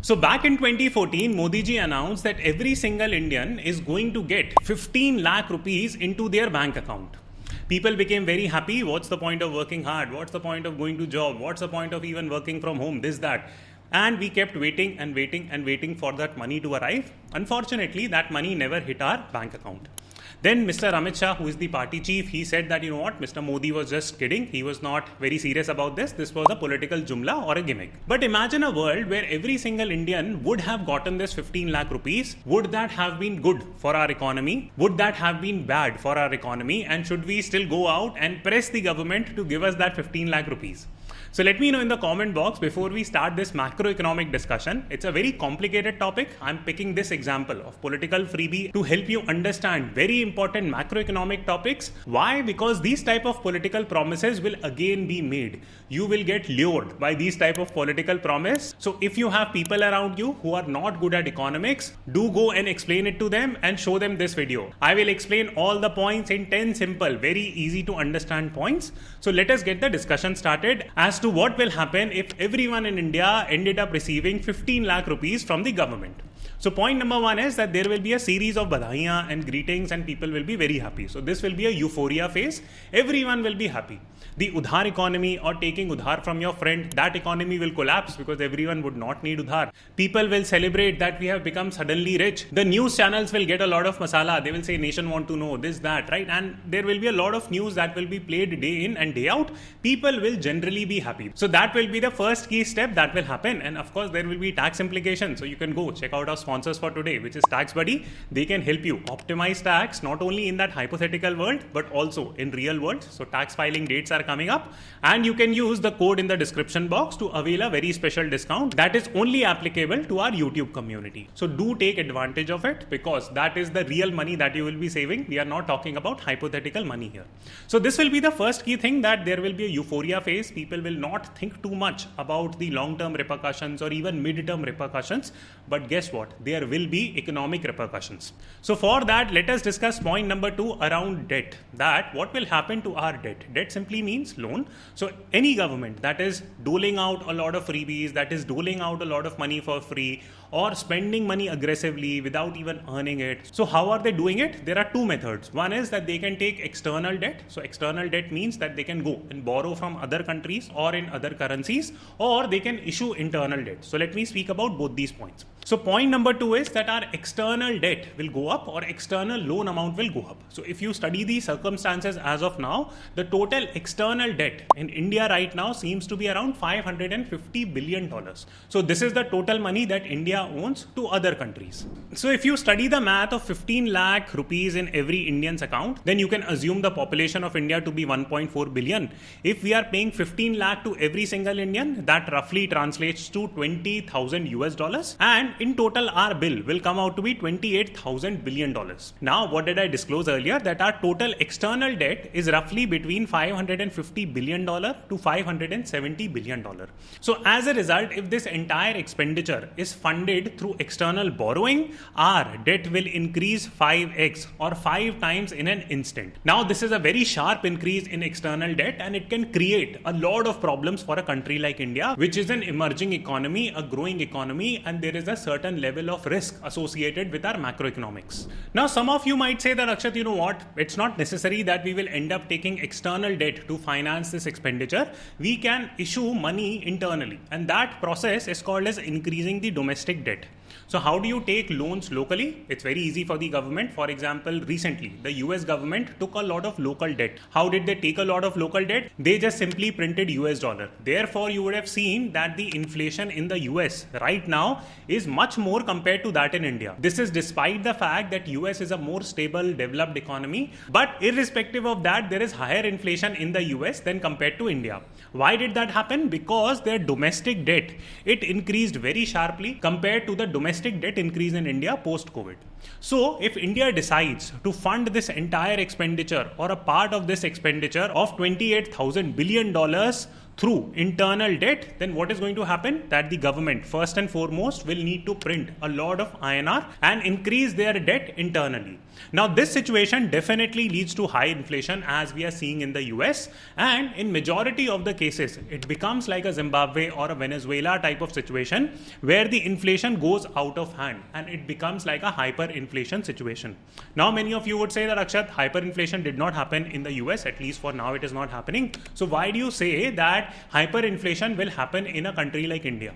So back in 2014, Modiji announced that every single Indian is going to get 15 lakh rupees into their bank account. People became very happy. What's the point of working hard? What's the point of going to job? What's the point of even working from home? This, that. And we kept waiting and waiting and waiting for that money to arrive. Unfortunately, that money never hit our bank account. Then Mr. Amit Shah, who is the party chief, he said that, you know what, Mr. Modi was just kidding. He was not very serious about this. This was a political jumla or a gimmick. But imagine a world where every single Indian would have gotten this 15 lakh rupees. Would that have been good for our economy? Would that have been bad for our economy? And should we still go out and press the government to give us that 15 lakh rupees? So let me know in the comment box before we start this macroeconomic discussion. It's a very complicated topic. I'm picking this example of political freebie to help you understand very important macroeconomic topics. Why? Because these type of political promises will again be made. You will get lured by these type of political promise. So if you have people around you who are not good at economics, do go and explain it to them and show them this video. I will explain all the points in 10 simple, very easy to understand points. So let us get the discussion started as to what will happen if everyone in India ended up receiving 15 lakh rupees from the government. So point number one is that there will be a series of badhaiyan and greetings and people will be very happy. So this will be a euphoria phase. Everyone will be happy. The udhar economy or taking udhar from your friend, that economy will collapse because everyone would not need udhar. People will celebrate that we have become suddenly rich. The news channels will get a lot of masala. They will say nation want to know this, that, right? And there will be a lot of news that will be played day in and day out. People will generally be happy. So that will be the first key step that will happen. And of course, there will be tax implications. So you can go check out our sponsors for today, which is Tax Buddy. They can help you optimize tax, not only in that hypothetical world, but also in real world. So tax filing dates are coming up and you can use the code in the description box to avail a very special discount that is only applicable to our YouTube community. So do take advantage of it because that is the real money that you will be saving. We are not talking about hypothetical money here. So this will be the first key thing, that there will be a euphoria phase. People will not think too much about the long-term repercussions or even mid-term repercussions. But guess what? There will be economic repercussions. So for that, let us discuss point number 2 around debt. That what will happen to our debt? Debt simply means loan. So any government that is doling out a lot of freebies, that is doling out a lot of money for free or spending money aggressively without even earning it. So how are they doing it? There are two methods. One is that they can take external debt. So external debt means that they can go and borrow from other countries or in other currencies, or they can issue internal debt. So let me speak about both these points. So point number 2 is that our external debt will go up or external loan amount will go up. So if you study the circumstances as of now, the total external debt in India right now seems to be around $550 billion. So this is the total money that India owns to other countries. So if you study the math of 15 lakh rupees in every Indian's account, then you can assume the population of India to be 1.4 billion. If we are paying 15 lakh to every single Indian, that roughly translates to 20,000 US dollars. And in total, our bill will come out to be $28,000 billion. Now, what did I disclose earlier? That our total external debt is roughly between $550 billion to $570 billion. So as a result, if this entire expenditure is funded through external borrowing, our debt will increase 5x or 5 times in an instant. Now, this is a very sharp increase in external debt and it can create a lot of problems for a country like India, which is an emerging economy, a growing economy, and there is a certain level of risk associated with our macroeconomics. Now, some of you might say that, Akshat, you know what? It's not necessary that we will end up taking external debt to finance this expenditure. We can issue money internally, and that process is called as increasing the domestic debt. So how do you take loans locally? It's very easy for the government. For example, recently, the US government took a lot of local debt. How did they take a lot of local debt? They just simply printed US dollar. Therefore, you would have seen that the inflation in the US right now is much more compared to that in India. This is despite the fact that US is a more stable, developed economy. But irrespective of that, there is higher inflation in the US than compared to India. Why did that happen? Because their domestic debt, it increased very sharply compared to the domestic debt increase in India post-COVID. So if India decides to fund this entire expenditure or a part of this expenditure of $28,000 billion through internal debt, then what is going to happen? That the government, first and foremost, will need to print a lot of INR and increase their debt internally. Now, this situation definitely leads to high inflation, as we are seeing in the US, and in majority of the cases, it becomes like a Zimbabwe or a Venezuela type of situation where the inflation goes out of hand and it becomes like a hyperinflation situation. Now, many of you would say that, Akshat, hyperinflation did not happen in the US, at least for now it is not happening. So why do you say that hyperinflation will happen in a country like India?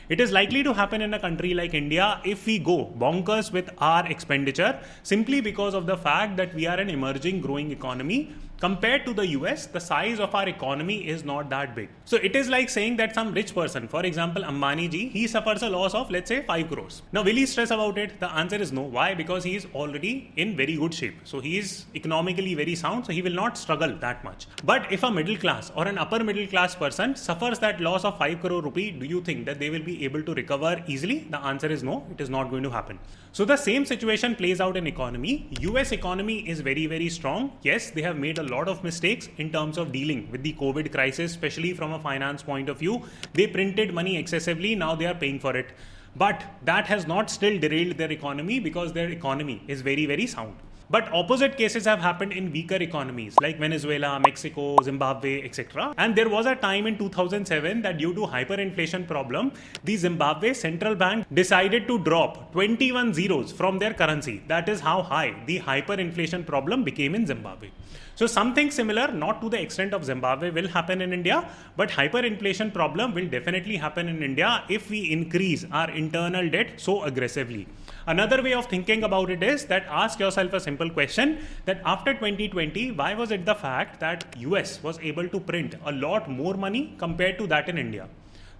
It is likely to happen in a country like India if we go bonkers with our expenditure, simply because of the fact that we are an emerging growing economy. Compared to the US, the size of our economy is not that big. So it is like saying that some rich person, for example, Ambani ji, he suffers a loss of, let's say, 5 crores. Now, will he stress about it? The answer is no. Why? Because he is already in very good shape. So he is economically very sound, so he will not struggle that much. But if a middle class or an upper middle class person suffers that loss of 5 crore rupee, do you think that they will be able to recover easily? The answer is no. It is not going to happen. So the same situation plays out in economy. US economy is very, very strong. Yes, they have made a lot of mistakes in terms of dealing with the COVID crisis, especially from a finance point of view. They printed money excessively. Now they are paying for it. But that has not still derailed their economy, because their economy is very, very sound. But opposite cases have happened in weaker economies like Venezuela, Mexico, Zimbabwe, etc. And there was a time in 2007 that due to hyperinflation problem, the Zimbabwe central bank decided to drop 21 zeros from their currency. That is how high the hyperinflation problem became in Zimbabwe. So something similar, not to the extent of Zimbabwe, will happen in India, but hyperinflation problem will definitely happen in India if we increase our internal debt so aggressively. Another way of thinking about it is that ask yourself a simple question, that after 2020, why was it the fact that US was able to print a lot more money compared to that in India?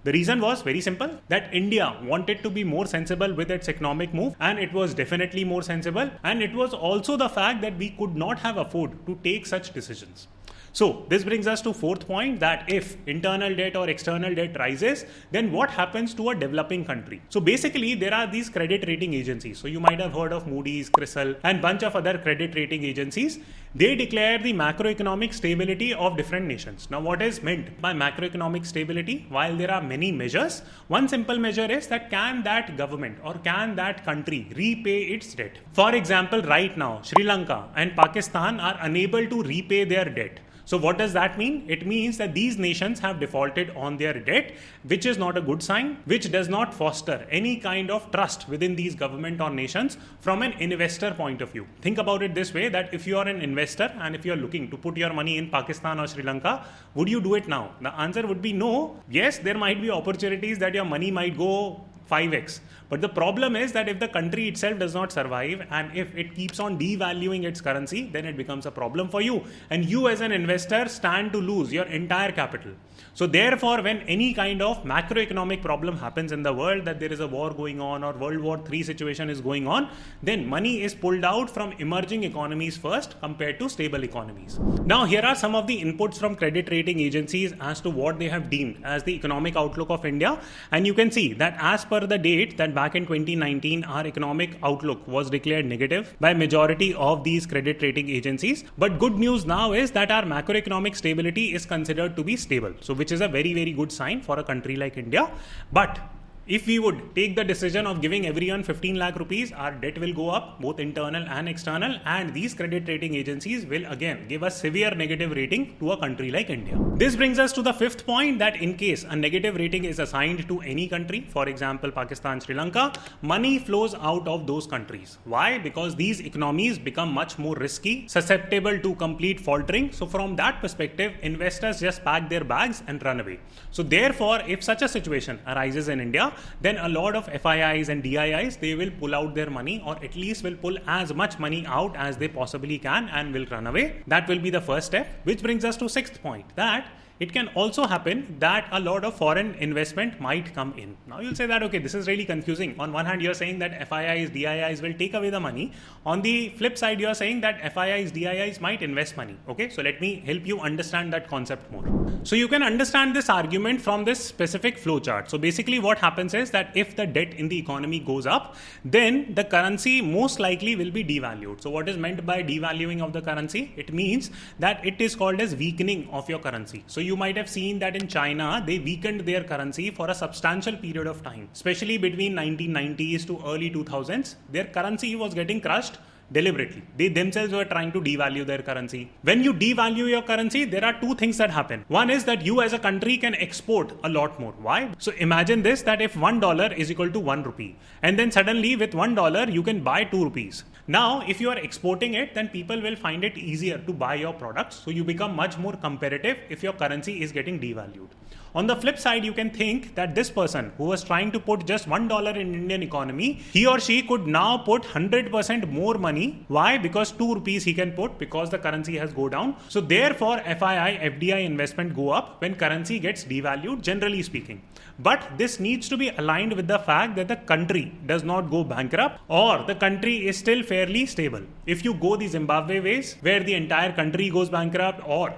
The reason was very simple, that India wanted to be more sensible with its economic move, and it was definitely more sensible. And it was also the fact that we could not have afford to take such decisions. So this brings us to fourth point, that if internal debt or external debt rises, then what happens to a developing country? So basically there are these credit rating agencies. So you might have heard of Moody's, CRISIL and bunch of other credit rating agencies. They declare the macroeconomic stability of different nations. Now what is meant by macroeconomic stability? While there are many measures, one simple measure is that can that government or can that country repay its debt? For example, right now Sri Lanka and Pakistan are unable to repay their debt. So what does that mean? It means that these nations have defaulted on their debt, which is not a good sign, which does not foster any kind of trust within these government or nations from an investor point of view. Think about it this way, that if you are an investor and if you are looking to put your money in Pakistan or Sri Lanka, would you do it now? The answer would be no. Yes, there might be opportunities that your money might go 5x. But the problem is that if the country itself does not survive and if it keeps on devaluing its currency, then it becomes a problem for you. And you as an investor stand to lose your entire capital. So therefore, when any kind of macroeconomic problem happens in the world, that there is a war going on or World War III situation is going on, then money is pulled out from emerging economies first compared to stable economies. Now here are some of the inputs from credit rating agencies as to what they have deemed as the economic outlook of India. And you can see that as per the date that back in 2019, our economic outlook was declared negative by majority of these credit rating agencies. But good news now is that our macroeconomic stability is considered to be stable. So which is a very, very good sign for a country like India. But if we would take the decision of giving everyone 15 lakh rupees, our debt will go up, both internal and external, and these credit rating agencies will again give a severe negative rating to a country like India. This brings us to the fifth point, that in case a negative rating is assigned to any country, for example Pakistan, Sri Lanka, money flows out of those countries. Why? Because these economies become much more risky, susceptible to complete faltering. So from that perspective, investors just pack their bags and run away. So therefore, if such a situation arises in India, then a lot of FIIs and DIIs, they will pull out their money, or at least will pull as much money out as they possibly can and will run away. That will be the first step, which brings us to sixth point, that it can also happen that a lot of foreign investment might come in. Now you'll say that, okay, this is really confusing. On one hand, you're saying that FIIs, DIIs will take away the money. On the flip side, you're saying that FIIs, DIIs might invest money. Okay, so let me help you understand that concept more. So you can understand this argument from this specific flowchart. So basically what happens is that if the debt in the economy goes up, then the currency most likely will be devalued. So what is meant by devaluing of the currency? It means that it is called as weakening of your currency. So you might have seen that in China, they weakened their currency for a substantial period of time, especially between 1990s to early 2000s. Their currency was getting crushed deliberately. They themselves were trying to devalue their currency. When you devalue your currency, there are two things that happen. One is that you as a country can export a lot more. Why? So imagine this, that if $1 is equal to 1 rupee, and then suddenly with $1 you can buy 2 rupees. Now, if you are exporting it, then people will find it easier to buy your products. So you become much more competitive if your currency is getting devalued. On the flip side, you can think that this person who was trying to put just $1 in Indian economy, he or she could now put 100% more money. Why? Because 2 rupees he can put because the currency has go down. So therefore, FDI investment go up when currency gets devalued, generally speaking. But this needs to be aligned with the fact that the country does not go bankrupt or the country is still fairly stable. If you go the Zimbabwe ways, where the entire country goes bankrupt, or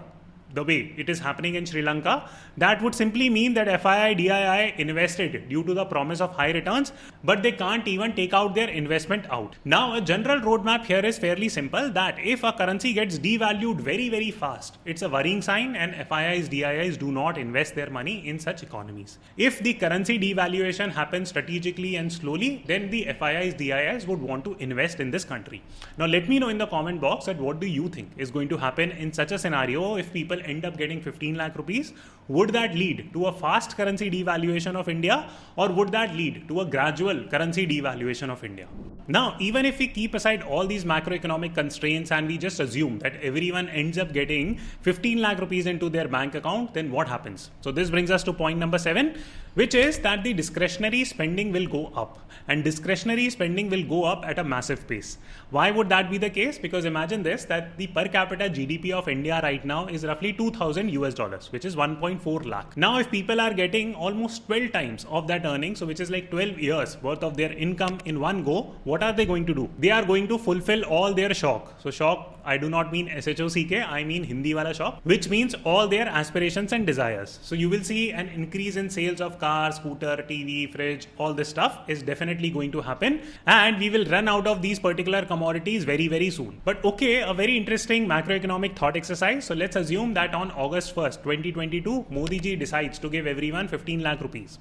the way it is happening in Sri Lanka, that would simply mean that FDI invested due to the promise of high returns, but they can't even take out their investment out. Now, a general roadmap here is fairly simple, that if a currency gets devalued very, very fast, it's a worrying sign, and DIIs do not invest their money in such economies. If the currency devaluation happens strategically and slowly, then the DIIs would want to invest in this country. Now, let me know in the comment box that what do you think is going to happen in such a scenario if people end up getting 15 lakh rupees. Would that lead to a fast currency devaluation of India, or would that lead to a gradual currency devaluation of India? Now, even if we keep aside all these macroeconomic constraints and we just assume that everyone ends up getting 15 lakh rupees into their bank account, then what happens? So this brings us to point number 7, which is that the discretionary spending will go up, and discretionary spending will go up at a massive pace. Why would that be the case? Because imagine this, that the per capita GDP of India right now is roughly $2,000, which is 1.4 lakh. Now, if people are getting almost 12 times of that earning, so which is like 12 years worth of their income in one go, what are they going to do? They are going to fulfill all their shock. So shock, I do not mean SHOCK, I mean Hindi wala shock, which means all their aspirations and desires. So you will see an increase in sales of car, scooter, TV, fridge, all this stuff is definitely going to happen, and we will run out of these particular commodities very, very soon. But okay, a very interesting macroeconomic thought exercise. So let's assume that on August 1st, 2022, Modiji decides to give everyone 15 lakh rupees.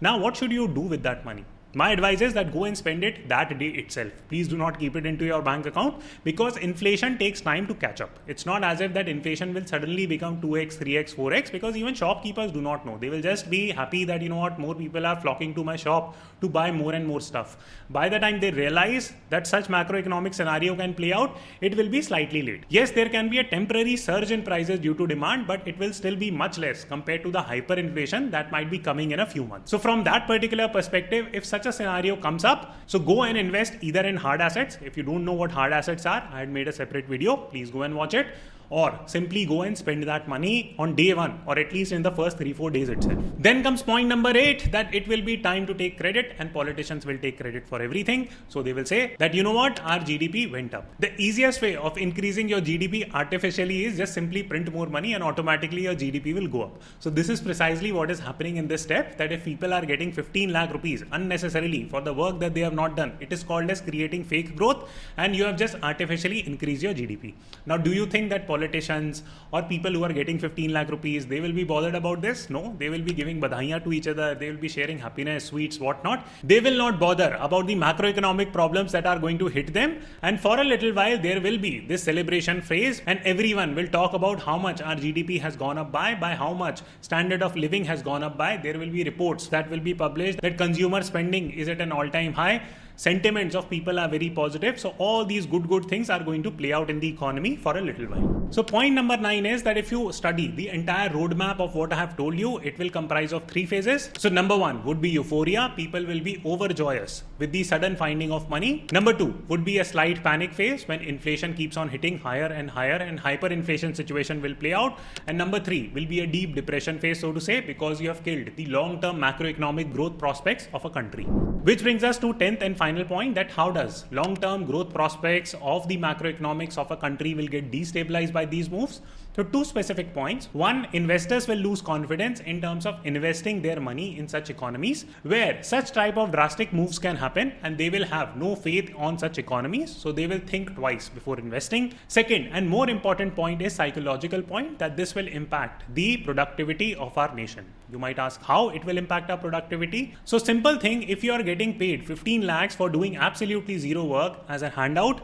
Now, what should you do with that money? My advice is that go and spend it that day itself. Please do not keep it into your bank account, because inflation takes time to catch up. It's not as if that inflation will suddenly become 2x, 3x, 4x, because even shopkeepers do not know. They will just be happy that, you know what, more people are flocking to my shop to buy more and more stuff. By the time they realize that such macroeconomic scenario can play out, it will be slightly late. Yes, there can be a temporary surge in prices due to demand, but it will still be much less compared to the hyperinflation that might be coming in a few months. So from that particular perspective, if such a scenario comes up, so go and invest either in hard assets. If you don't know what hard assets are, I had made a separate video, please go and watch it, or simply go and spend that money on day one, or at least in the first 3-4 days itself. Then comes point number 8, that it will be time to take credit, and politicians will take credit for everything. So they will say that, you know what, our GDP went up. The easiest way of increasing your GDP artificially is just simply print more money and automatically your GDP will go up. So this is precisely what is happening in this step, that if people are getting 15 lakh rupees unnecessarily for the work that they have not done, it is called as creating fake growth, and you have just artificially increased your GDP. Now, do you think that politicians or people who are getting 15 lakh rupees, they will be bothered about this? No, they will be giving badhaiyan to each other, they will be sharing happiness, sweets, whatnot. They will not bother about the macroeconomic problems that are going to hit them, and for a little while there will be this celebration phase, and everyone will talk about how much our GDP has gone up by how much standard of living has gone up by. There will be reports that will be published that consumer spending is at an all-time high. Sentiments of people are very positive. So all these good things are going to play out in the economy for a little while. So point number 9 is that if you study the entire roadmap of what I have told you, it will comprise of 3 phases. So number 1 would be euphoria. People will be overjoyous with the sudden finding of money. Number 2 would be a slight panic phase when inflation keeps on hitting higher and hyperinflation situation will play out. And number 3 will be a deep depression phase, so to say, because you have killed the long-term macroeconomic growth prospects of a country. Which brings us to 10th and final point, that how does long-term growth prospects of the macroeconomics of a country will get destabilized by these moves? So two specific points. One, investors will lose confidence in terms of investing their money in such economies where such type of drastic moves can happen, and they will have no faith on such economies. So they will think twice before investing. Second, and more important point is psychological point, that this will impact the productivity of our nation. You might ask how it will impact our productivity. So simple thing, if you are getting paid 15 lakhs for doing absolutely zero work as a handout,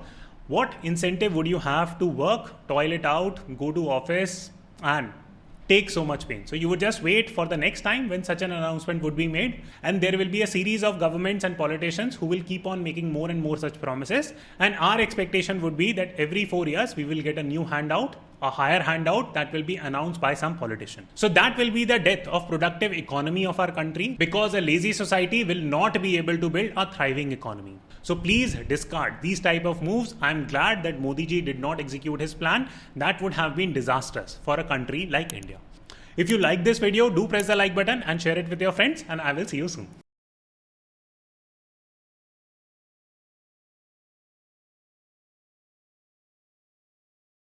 what incentive would you have to work, toil it out, go to office and take so much pain? So you would just wait for the next time when such an announcement would be made, and there will be a series of governments and politicians who will keep on making more and more such promises, and our expectation would be that every 4 years we will get a new handout, a higher handout that will be announced by some politician. So that will be the death of productive economy of our country, because a lazy society will not be able to build a thriving economy. So please discard these type of moves. I'm glad that Modiji did not execute his plan. That would have been disastrous for a country like India. If you like this video, do press the like button and share it with your friends, and I will see you soon.